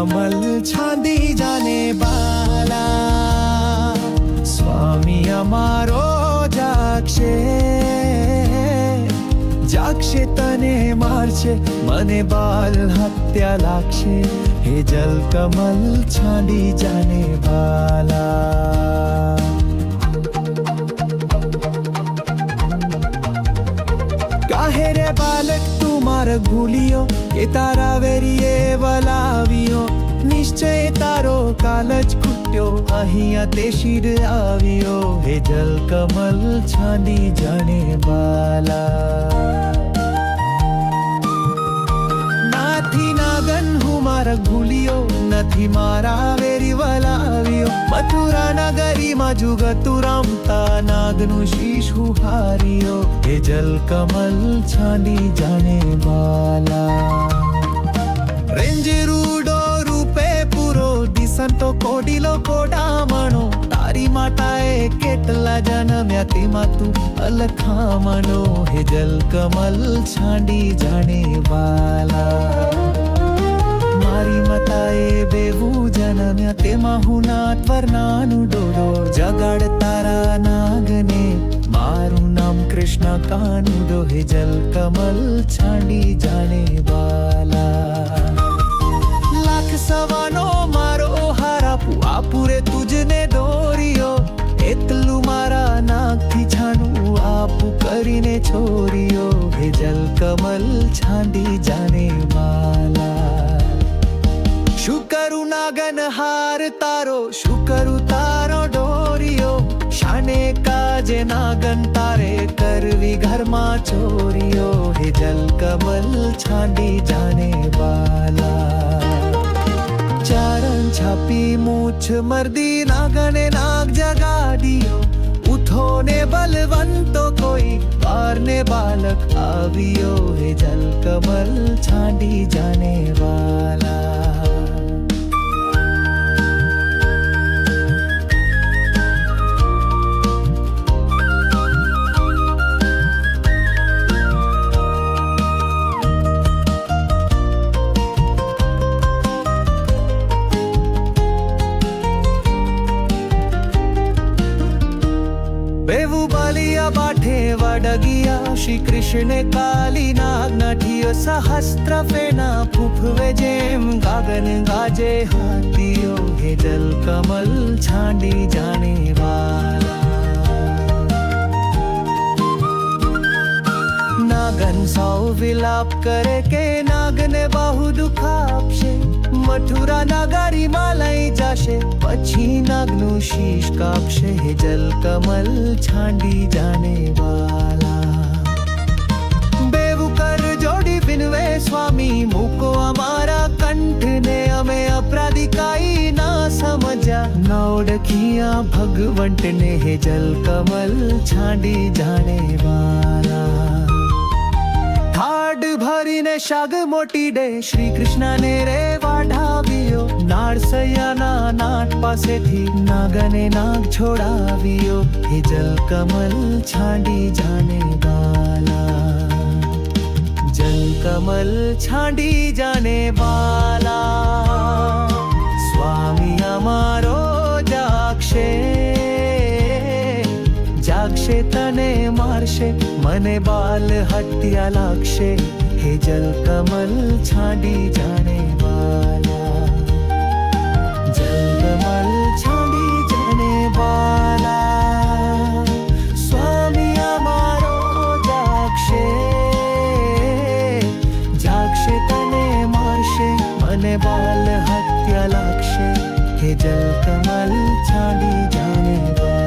कमल छांदी जाने बाला स्वामी અમારો જાગશે જાગશે તને મારશે મને બાલ હત્યા લાગશે હે જલ કમલ છાંડી જાને બાલા કાહે રે બાલક તું માર્ગ ભૂલ્યો કે તારા વેરીએ વલાવ્યો નિશ્ચય તારો કાલ જ ખૂટ્યો અહીંયા તે શિર આવ્યો હે જલ કમલ છાંડી જાને બાલા નાથી નાગન હું માર્ગ ભૂલ્યો નથી મારા વેરી વલાવ્યો મથુરા નગરીમાં જુગતું રમતા નાગનું શીશ હું હાર્યો હે જલ કમલ છાંડી જાને બાલા રેંજ રૂડો રૂપે પૂરો દિસંતો કોડીલો કોડામણો તારી માતાએ કેટલા જન્મ્યા તેમાં તું અલખામણો હે જલ કમલ છાંડી જાને બાલા મારી માતાએ બેવું જન્મ્યા તેમાં હું નાત વર્ણાનું ડોડો જગાડ તારા નાગને મારું નામ કૃષ્ણ કાનુડો હે જલ કમલ છાંડી જાને બાલા લાખ સવાનો મારો હારાપુ આપુરે તુજને દોર્યો એટલું મારા નાકથી છાનું આપું કરીને છોર્યો હે જલ કમલ છાંડી જાને બાલા શું કરું નાગન હાર તારો શું કરું તારો ડોરિયો શાને કાજે નાગન તારે કરવી ઘરમાં ચોરીઓ હે જલ કમલ છાંડી જાને બાલા ચારણ છાપી મૂછ મર્દી નાગને નાગ જગાડ્યો ઉઠો ને બલવંતો કોઈ બાર ને બાલક આવ્યો હે જલ કમલ છાંડી જાને વાલા બેવું બાલિયા બાઠે વડગિયા શ્રી કૃષ્ણ કાલી નાગ નાઠિયો સહસ્ત્ર ફેના ફૂફવે જેમ ગાગન ગાજે હાથીઓ હે જલ કમલ છાંડી જાને વાલા નાગન સૌ વિલાપ કરે કે નાગને બહુ દુઃખ આપશે મથુરા નગરીમાં લઈ જશે પછી નાગનું શીશ કાપશે હે જલ કમલ છાંડી જાને વાલા બેવું કર જોડી વિનવે સ્વામી મૂકો અમારા કંઠને અમે અપરાધી કાઈ ના સમજ્યા ન ઓળખ્યા ભગવંતને હે જલ કમલ છાંડી જાને વાલા થાડ ભરીને શાગ મોટી ડે શ્રી કૃષ્ણને રે વાઢાવ્યો નાળસૈયાના નાટ પાસેથી નાગને નાગ છોડાવ્યો હે જલ કમલ છાંડી જાને બાલા જલ કમલ છાંડી જાને બાલા સ્વામી અમારો જાગશે જાગશે તને મારશે મને બાલ હત્યા લાગશે હે જલ કમલ છાંડી જાને બાલા જલ કમલ છાંડી જાને બાલા સ્વામી અમારો જાગશે જાગશે તને મારશે મને બાલ હત્યા લાગશે હે જલ કમલ છાંડી જાને બાલા